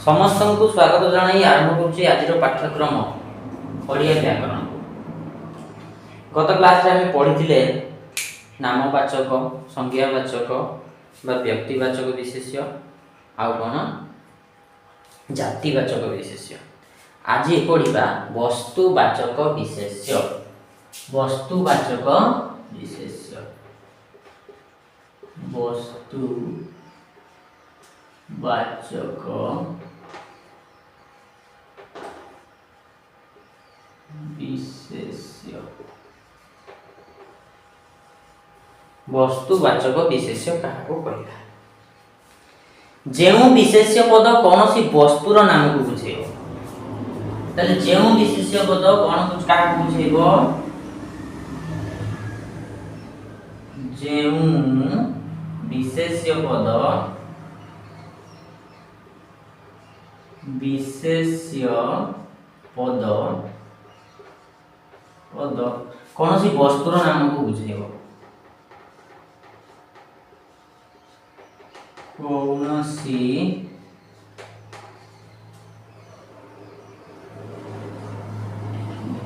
समस्त को स्वागत जनाई आरंभ करुच्ची आज पाठ्यक्रम ओडिया व्याकरण। गत क्लास रे पढ़ी नामवाचक संज्ञावाचक बा व्यक्तिवाचक विशेष्य आउ कौन जातिवाचक विशेष्य। आज पढ़ा वस्तुवाचक विशेष्य। वस्तुवाचक विशेष्य वस्तुवाचक विशेष्य। वस्तुवाचक विशेष्य क्या कहला जेउ विशेष्य पद कौन सी वस्तुर नाम को बुझेबो। ताले जेउ विशेष्य पद कौन क्या बुझेबो जेउ विशेष्य पद कौन सी वस्तुर नाम को बुझेबो। कौनसी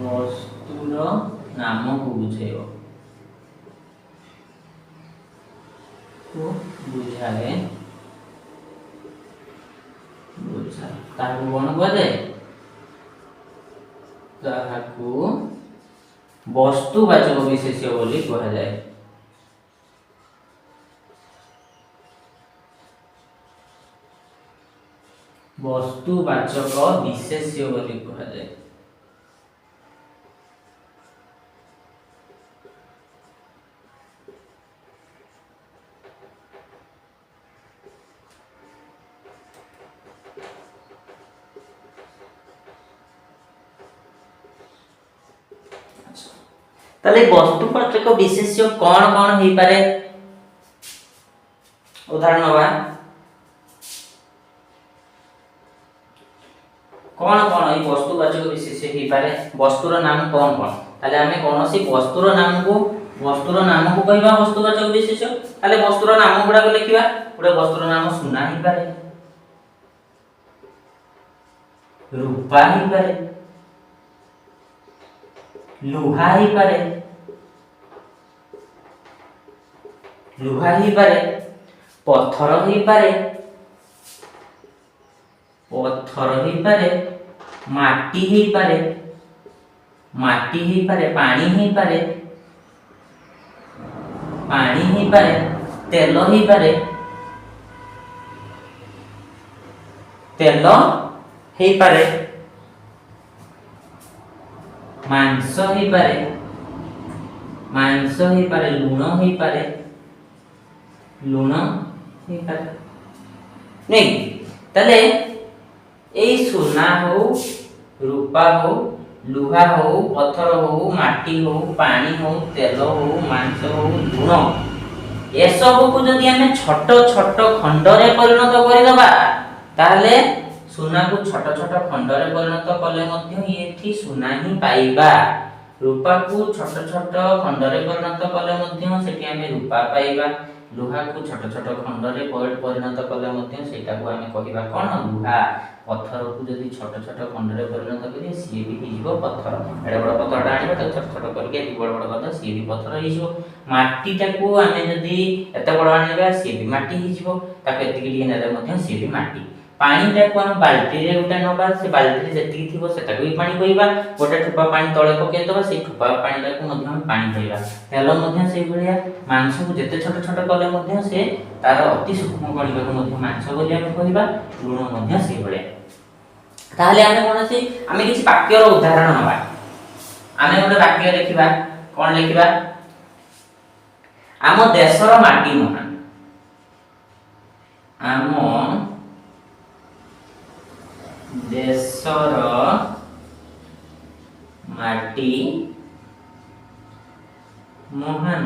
वस्तुर नाम को बुझेबो बुझाए ताकू कौन कहे ताकू वस्तुवाचक विशेष्य बोली कहा जाए। वस्तुवाचक विशेष्य बोली कहा जाए। ताले वस्तुवाचक विशेष्य कौन कौन हो पारे उदाहरण नवा कौन कौन ये वस्तुवाचक विशेष्य हो पारे। वस्तुर नाम कौन कौन ताले हमें कौन सी वस्तुर नाम को कहबा वस्तुवाचक विशेष्य। ताले वस्तुर नाम गुडा को लिखिबा गोटे वस्तुर नाम सुना हो पारे रूपा हो पारे लुहा ही पारे पत्थर ही पारे माटी ही पारे पानी ही पारे तेल ही पारे मांस ही पारे लूण ही पारे नहीं तले ए सोना हो रूपा हो लुहा हो पत्थर हो माटी हो पानी हो तेल हो मांस हो लूण ए सब को जदि हमें छोट छोट खंड रे परिणत करदबा ताले सुना को छोट छोट खंड रे परिणत कले मध्य एठी सुना ही पाइबा। रूपा को छोट छोट खंड रे परिणत कले मध्य सेठी हमें रूपा पाइबा। लुहा को छोट छोट खंड रे परिणत कले मध्य सेटा को हमें कहिबा कोन लुहा। पत्थर को जदि छोट छोट खंड रे परिणत करी सी भी हिजबो पत्थर। एडा बड़ पत्थरटा आनिबा त छोट छोट करके एति बड़ बड़ करदा सी भी पत्थर हिजबो। माटीटा को हमें जदि एते बड़ आनिबा सी भी माटी हिजबो ताके एति कि नेले मध्य सी भी माटी। पानीटा को हम बाल्टी रे उठा नबा से बाल्टी रे जति थिबो सेटा को भी पानी कहबा। गोटे ठोपा पानी तळे पके दबा से ठोपा पानीटा को मध्य हम पानी कहबा। तेल मध्य से भलिया मांस को जते छोट छोट कले मध्य से तार अति सूक्ष्म कणिका को मध्य मांस बोली हम कहबा। लूण मध्य से भलिया ताहले हमें कोन से हमें किछि वाक्यर उदाहरण नबा। हमें गोटे वाक्य लिखिबा कोन लिखिबा आम देशर माटी महान। आम देशर माटी महान।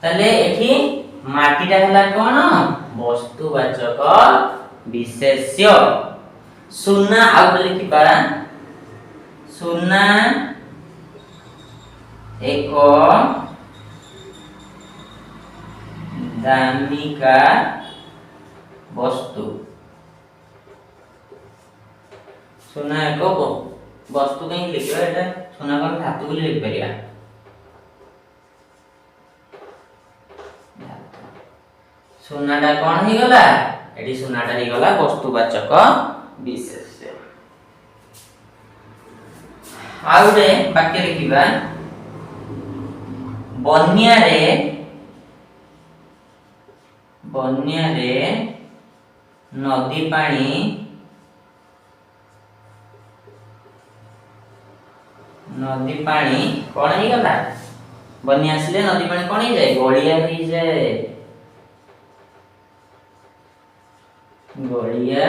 ताले एठी माटीटा हला कोन वस्तुवाचक विशेष्य। सुना आउ लिखिबा सुना एक दामिका वस्तु सुना एक वस्तु कहीं लिखा एटा सुना को धातु को लिख परिया सुनाटा कौन ही गला एटी सुनाटा ही गला वस्तुवाचक विशेष्य आउरे वाक्य लिखिबा बन्या रे नदी पानी कौन ही गला बन्या आसले नदी पानी कौन ही जाए गलिया ही जाए गलिया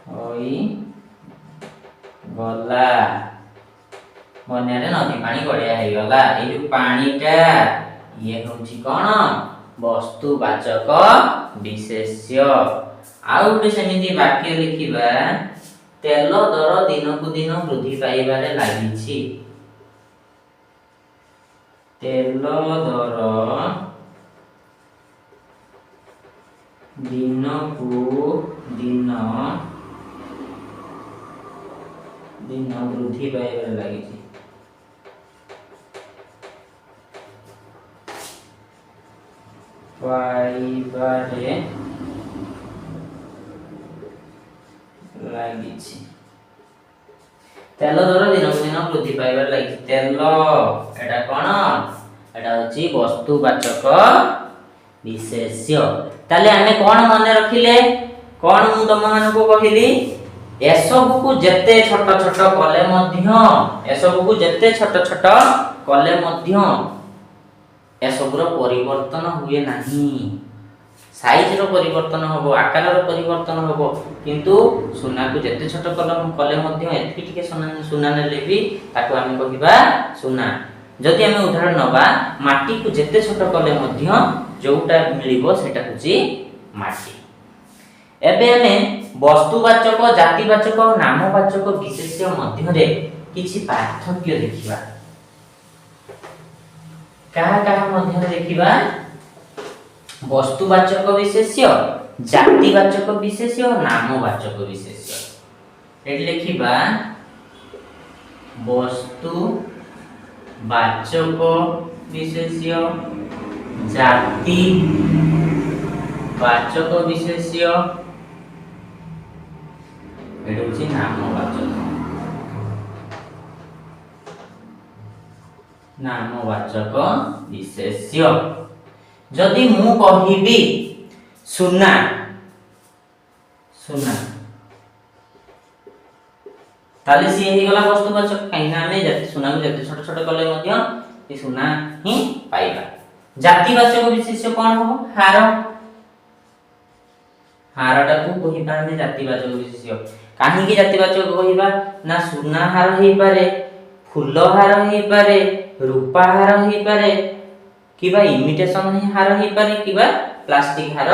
होई गला बन्या रे नदी पानी गलिया हे गला ए जो पानीटा ये होची कोन वस्तुवाचक विशेष्य आउटे सेमिति वाक्य लिखिबा तेल दर दिन को दिन वृद्धि पाइबारे लागिछि तेल दर दिन को दिन वृद्धि पाइबारे लागिछि पाइबारे लागिछि तेल दर दिन को दिन वृद्धि पाइबारे लागिछि तेल एटा कोन एटा होची वस्तुवाचक विशेष्य ताले आमे कोन माने रखिले कोन मु तम मान को कहिली एसबु को जत्ते छोट छोट कले मध्य एसबु को जत्ते छोट छोट कले मध्य एसबुर परिवर्तन हुए नाही साइज रो परिवर्तन होबो आकार रो परिवर्तन होबो किंतु सुना को जत्ते छोट कले मध्य एति टिके सुना नेले भी ताको आमे कहिबा सुना जदि आमे उदाहरण नबा माटी को जत्ते छोट कले मध्य जोटा मिलिबो सेटा होची माटी एबे आमे वस्तुवाचक जातिवाचक और नामवाचक विशेष्य मध्य रे किछि पार्थक्य देखिबा कहा मध्य रे देखिबा वस्तुवाचक विशेष्य जातिवाचक विशेष्य और नामवाचक विशेष्य एट लिखिबा वस्तुवाचक विशेष्य जाति वाचक विशेष्य एडुछि नामवाचक विशेष्य जदि मु कहिबी सुना ताले सी हे गला वस्तुवाचक काइना हमें जति सुना को जति छोट छोट कले मध्य ए सुना ही पाइबा जातिवाचक विशेष्य कोन हो हारटा को कहिबा हमें जातिवाचक विशेष्य काहे की जातिवाचक कहिबा ना सुना हार हे पारे फूल हार हे पारे रूपा हार हे पारे किबा इमिटेशन हार हे पारे किबा प्लास्टिक हार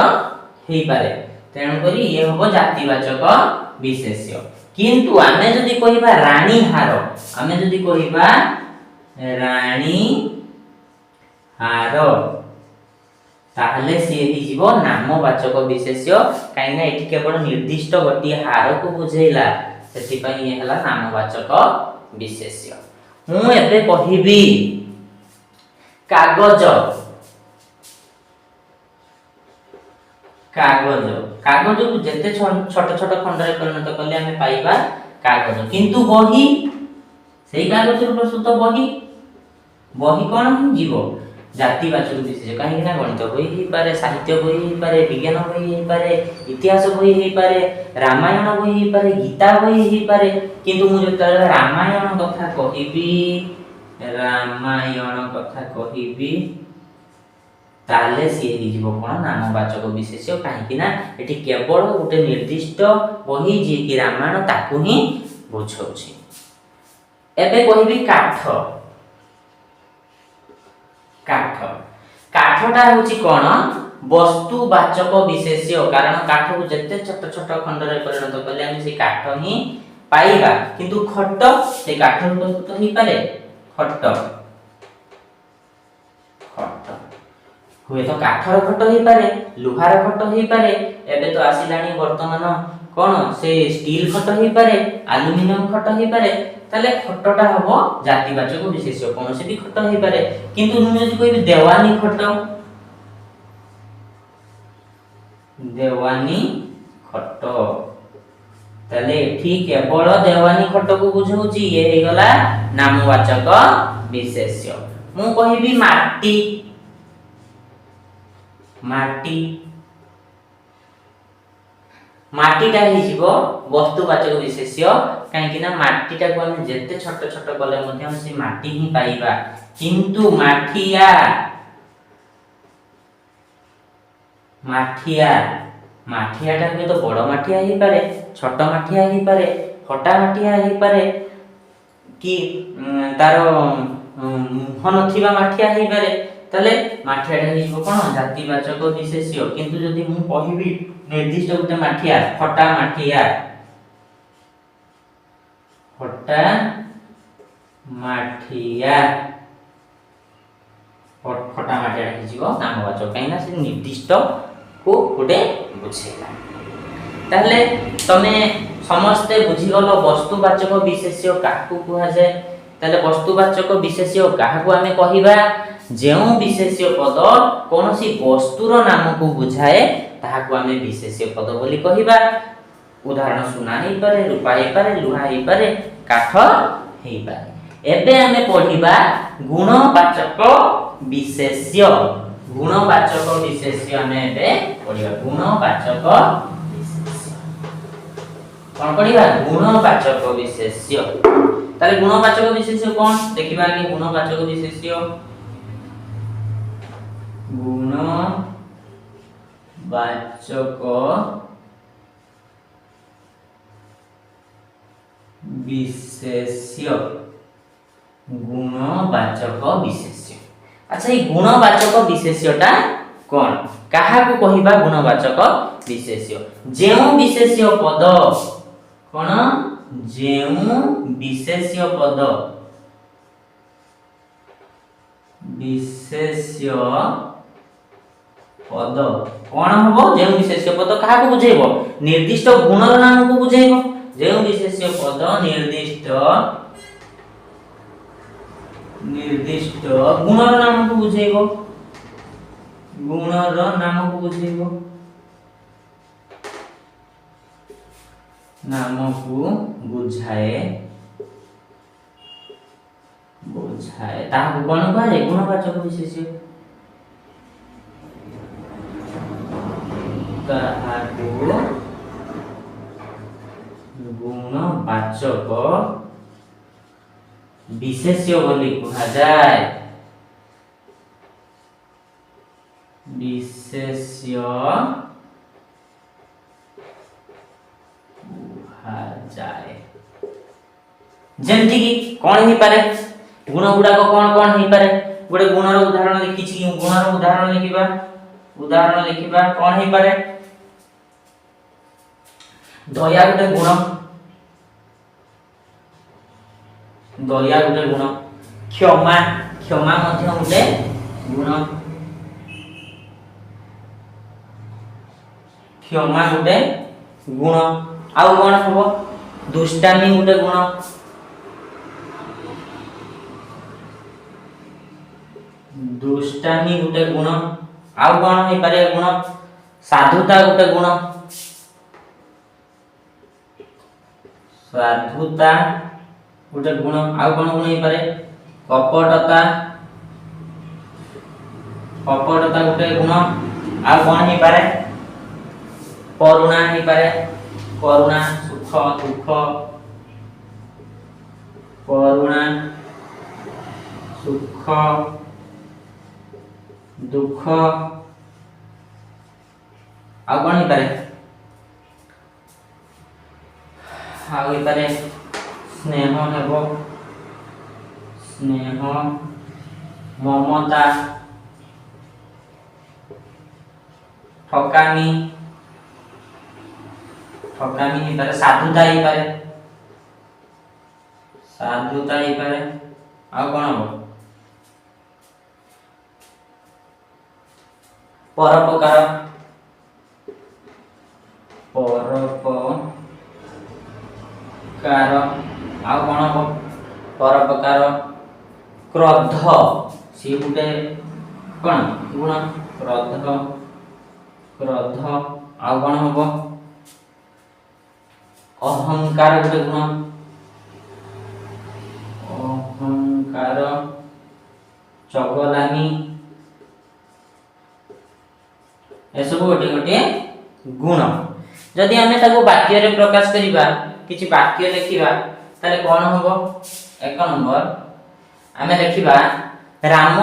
हे पारे तेणु करी ये होबो जातिवाचक विशेष्य किंतु आमे जदि कहिबा रानी हार आमे जदि कहिबा रानी हार ताहले से ही जीवो नामवाचक विशेष्य काइना एठी केवल निर्दिष्ट गटी हार को बुझेला सेति पई ये हला नामवाचक विशेष्य हूं एबे कहिबी कागज कागज को जते छोट छोट खंड रे परिणत करले हमें पाइबा कागज किंतु बही सेही कागज रो प्रस्तुत बही कोन जीवो जातिवाचक विशेष्य काहे ना गणित बही हे पारे साहित्य बही हे पारे विज्ञान बही हे पारे इतिहास बही हे पारे रामायण बही हे पारे गीता बही हे पारे किंतु मु जो रामायण कथा कहिबी ताले सी ही जीव कोन नामवाचक विशेष्य काहे कि ना एठी केवल गोटे निर्दिष्ट बही जे कि रामायण ताकू ही बुझौछि एबे कहिबी काठटा होची कोन वस्तुवाचक विशेष्य कारण काठ को जते छोट छोट खंड रे परिणत करले हम से काठ ही पाइबा किंतु खट से काठ प्रस्तुत ही पारे खट हुए तो काठर खट हो पारे लुहार खट हो पारे एबे तो आसिलानी वर्तमान कोन से स्टील खट हो पारे एल्युमिनियम खट हो पारे ताले खटटा हबो जातिवाचक विशेष्य कोन से भी खट हो पारे किंतु नु जदि कोइ देवानी खट देवानी खट ताले ठीक केवल देवानी खट को बुझौची ये हे गला नामवाचक विशेष्य मु कहिबी माटी माटी माटीटा हिजिबो वस्तुवाचक विशेष्य काहेकि ना माटीटा को हम जेते छोट छोट कले मध्ये हम से माटी ही पाइबा किंतु माठिया माठिया माठियाटा भी तो बड़ माठिया ही पारे छोट माठिया ही पारे फटा माठिया ही पारे कि तार मुह नथिबा माठिया ही पारे तले माठियाटा हिजिबो कोन जातिवाचक विशेष्य किंतु जदि मु कहिबी निर्दिष्ट गुटे माठिया फटा माठिया फटा माठिया फटा माठिया हिजिबो नामवाचक काइना से निर्दिष्ट को गुटे बुझेला ताहले तमे समस्ते बुझिगलो वस्तुवाचक विशेष्य काकू कुहा जाय ताले वस्तुवाचक विशेष्य काहाकू आमे कहिबा जेउ विशेष्य पद कोनोसी वस्तुर नाम को बुझाए ताहाकू आमे विशेष्य पद बोली कहिबा उदाहरण सुना हे पारे रूपा हे पारे लुहा हे पारे काठ हे पारे एबे आमे पढिबा गुणवाचक विशेष्य गुणवाचक विशेष्य आमे एबे पढिबा गुणवाचक विशेष्य कोन पढिबा गुणवाचक विशेष्य ताले गुणवाचक विशेष्य कोन देखिबा कि गुणवाचक विशेष्य गुणवाचक विशेष्य गुणवाचक विशेष्य अच्छा ये गुणवाचक विशेष्यटा कोन काहा को कहिबा गुणवाचक विशेष्य जेउ विशेष्य पद कोन जेउ विशेष्य पद विशेष्य पद कोन हबो जेउ विशेष्य पद काहा को बुझेबो निर्दिष्ट गुणर नाम को बुझेबो जेउ विशेष्य पद निर्दिष्ट गुणर नाम को बुझेबो गुणर नाम को बुझेबो नाम को बुझाए बुझाए ताहा कोन कहै गुणवाचक विशेष्य ताहाको गुणवाचक विशेष्य बोली कहा जाए विशेष्य कहा जाए जेमति कि कोन ही पारे गुण गुडा को कोन ही पारे गोटे गुणर उदाहरण लिखि छि गुणर उदाहरण लिखिबा कोन ही पारे दया गोटे गुण क्षमा क्षमा मध्य गोटे गुण क्षमा गोटे गुण आउ कोन हबो दुष्टामी गोटे गुण दुष्टामी गोटे गुण आउ कोन हे पारे गुण साधुता गोटे गुण साधुता गोटे गुण आउ कोन गुण हे पारे कपटता कपटता गोटे गुण आउ कोन हे पारे करुणा हे पारे करुणा सुख दुख करुणा सुख दुख आउ कोन हे पारे आउ हे पारे स्नेह हेबो स्नेह ममता ठकामी ठकामी हे पारे साधुता हे पारे आउ कोन हबो परोपकार परोपकार आ कोन हो परोपकार क्रोध सी गुटे कोन गुण क्रोध क्रोध आ कोन हो अहंकार गुटे गुण अहंकार चगलामी एसबु गोटे गोटे गुण जदि आमे ताको वाक्य रे प्रकाश करिबा किछि वाक्य लिखिबा ताले कोन होबो एक नंबर आमे लिखिबा राम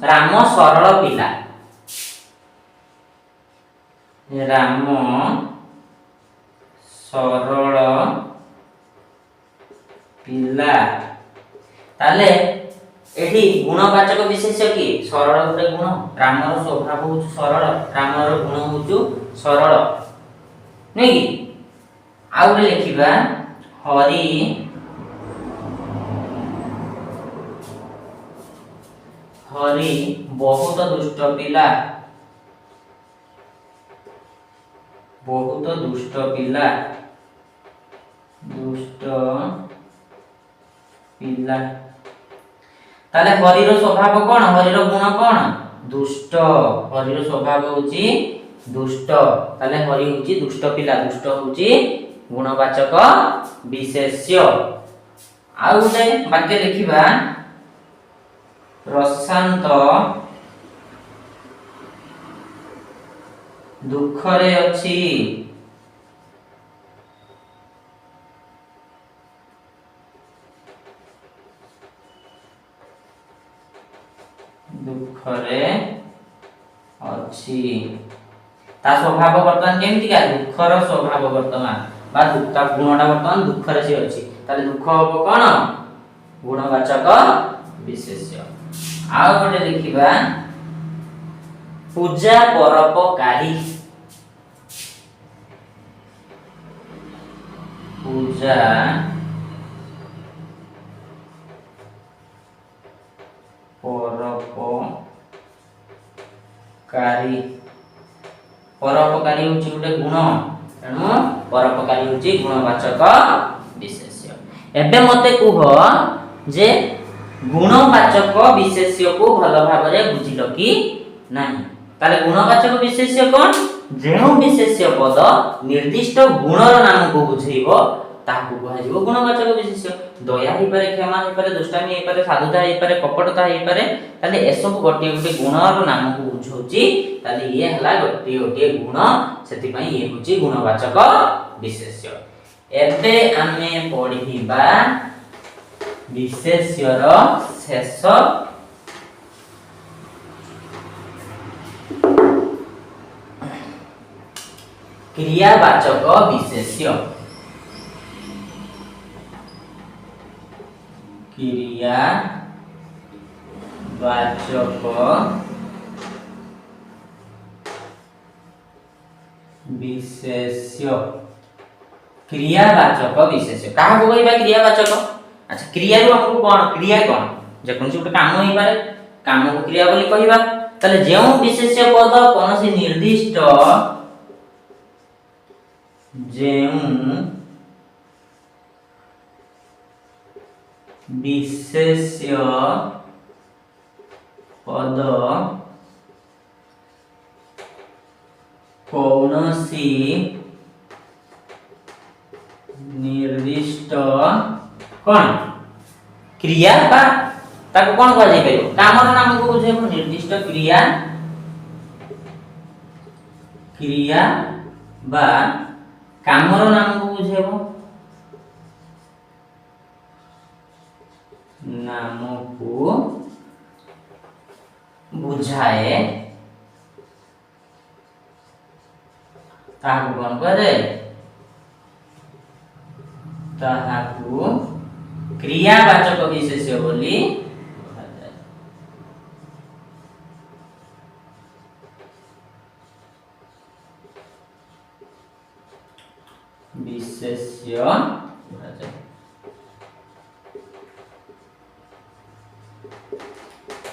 राम सरल पिला राम सरल पिला ताले एठी गुणवाचक विशेष्य की सरल गुटे गुण रामर स्वभाव होउ सरल रामर गुण होउ सरल नै की आ उरे लिखिबा हरि हरि बहुत दुष्ट पिला बहुत दुष्ट पिला दुष्ट पिला ताले हरिर स्वभाव कोन हरिर गुण कोन दुष्ट हरिर स्वभाव होची दुष्ट ताले हरि होची दुष्ट पिला दुष्ट होची गुणवाचक विशेष्य आ उटे वाक्य लिखिबा प्रशांत दुख रे अछि दुख रे अछि ता स्वभाव वर्तमान केमति का दुखर स्वभाव वर्तमान बा दुखता गुणटा वर्तमान दुख रे से अछि ताले दुख हो कोन गुणवाचक विशेष्य आ गोटे देखिबा पूजा परोपकारी पूजा परोपकारी परोपकारी होची गोटे गुण तेणु परोपकारी होची गुणवाचक विशेष्य एबे मते कुह जे गुणवाचक विशेष्य को भल भाबरे बुझिलो कि नाही ताले गुणवाचक विशेष्य कोन जेउ विशेष्य पद निर्दिष्ट गुणर नाम को बुझेइबो ताकू कहजिबो गुणवाचक विशेष्य दया ही पारे क्षमा ही पारे दुष्टामी ही पारे साधुता ही पारे कपटता ही पारे ताले एसब गोटे गोटे गुणर नाम को बुझौची ताले ये हला गोटे गोटे गुण सेति पई ये होची गुणवाचक विशेष्य एबे आमे पढिबा विशेष्यर शेष क्रियावाचक विशेष्य क्रियावाचक विशेष्य क्रियावाचक विशेष्य काहा को कहबा क्रियावाचक अच्छा क्रिया रो हमको कोन क्रिया कोन जे कोनसी उटे काम होई पारे काम को क्रिया बोली कहबा तले जेउ विशेष्य पद कोनसी निर्दिष्ट जेउ विशेष्य पद कोनसी निर्दिष्ट कोन क्रिया बा ताको कोन कह जाय परबो कामर नाम को बुझेबो निर्दिष्ट क्रिया क्रिया बा कामर नाम को बुझेबो नाम को बुझाए ताको कोन कह जाय ताहाकु क्रियावाचक विशेष्य बोली विशेष्य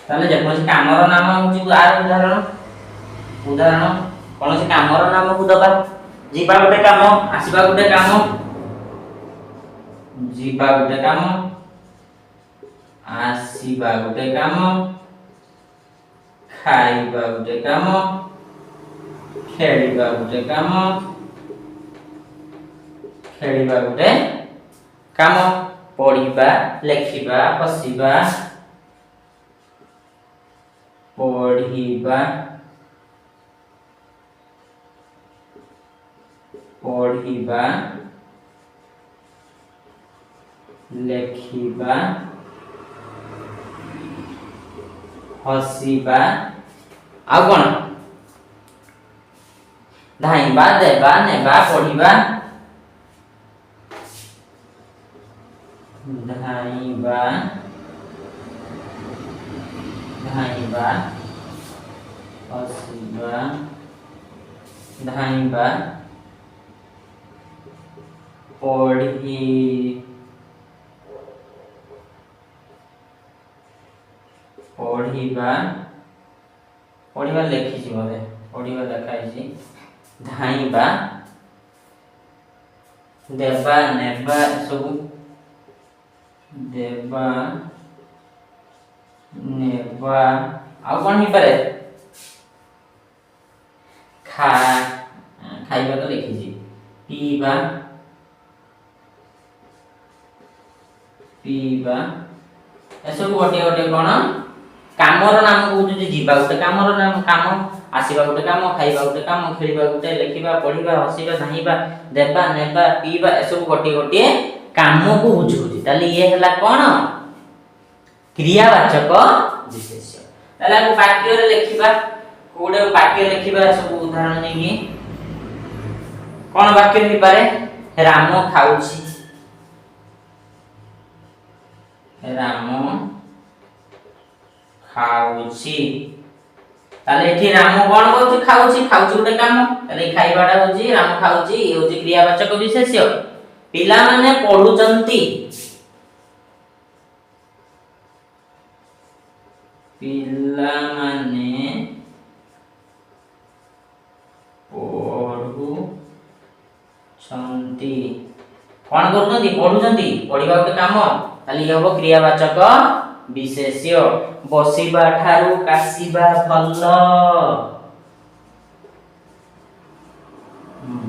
ताले जे कोन कामर नाम होची आर उदाहरण उदाहरण कौन से कामर नाम को दबा जीवा गोटे काम आसीबा गोटे काम जीवा गोटे काम आसीबा गोटे काम खाइबा गोटे काम खेलिबा गोटे काम खेलिबा गोटे काम पढ़िबा लेखिबा हसिबा पढ़िबा पढ़िबा लेखिबा हसिबा आ कोन धाइबा देबा नेबा पढ़िबा धाइबा धाइबा हसिबा धाइबा पढ़ी पढ़िबा पढ़िबा लेखि छी बोले पढ़िबा लेखाई छी धाइबा देबा नेबा सब देबा नेबा आ कोन ही पारे खा खाइबा तो लिखी छी पीबा पीबा एसब गोटे गोटे कोन कामर नाम को जे जीवा गोटे कामर नाम काम आसीबा गोटे काम खाइबा गोटे काम खेलिबा गोटे लेखिबा पढ़िबा हसिबा धाइबा देबा नेबा पीबा एसब गोटे गोटे काम को बुझुची ताले ये हला कोन क्रियावाचक विशेष्य ताले को वाक्य रे लेखिबा कोडे वाक्य लेखिबा सब उदाहरण नेकी कोन वाक्य हि पारे राम खाउची राम खाउची ताले एठी राम कोन कहउची खाउची खाउची गोटे काम ताले खाइबाटा होची राम खाउची ए होची क्रियावाचक विशेष्य पिला माने पढुचंती पिला माने पढुचंती कोन करूचंती पढुचंती पढिबा गोटे काम ताली हबो क्रियावाचक विशेष्य बसिबा ठारू कासिबा भल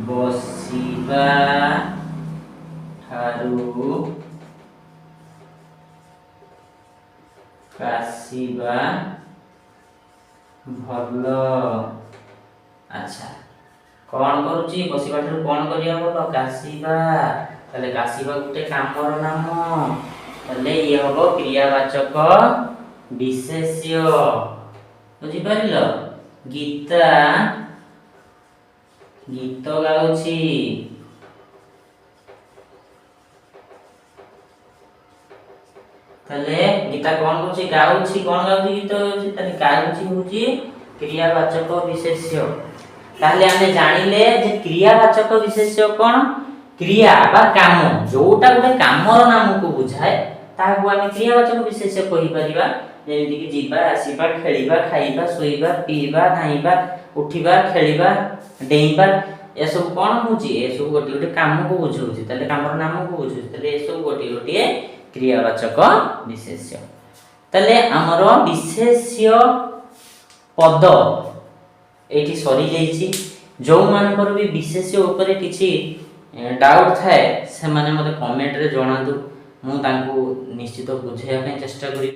बसिबा ठारू कासिबा भल अच्छा कौन करूची बसिबा ठारू कौन करिया बोलो कासिबा ताले कासिबा गुटे कामर नाम ताले ये हबो क्रियावाचक विशेष्य बुझी पारिलो गीता गीत गाउची ताले गीता कौन करूची गाउची कौन गाउची गीत गाउची ताले गाउची होची क्रियावाचक विशेष्य ताले आमे जानिले जे क्रियावाचक विशेष्य कोन क्रिया बा काम जोटा गोटे कामर नाम को बुझाए ताको आमे क्रियावाचक विशेष्य कहि परिबा जेमिति कि जीवा आसीबा खेलिबा खाइबा सोइबा पीबा धाइबा उठिबा खेलिबा डेइबा ए सब कोन होची ए सब गोटे गोटे काम को बुझौची ताले कामर नाम को बुझौची ताले ए सब गोटे गोटे क्रियावाचक विशेष्य ताले हमर विशेष्य पद एठी सरी जाईची जो मान पर भी विशेष्य ऊपर किछि डाउट थाए से माने मते कमेंट रे जणादु मु तांको निश्चित बुझाया पे चेष्टा करी।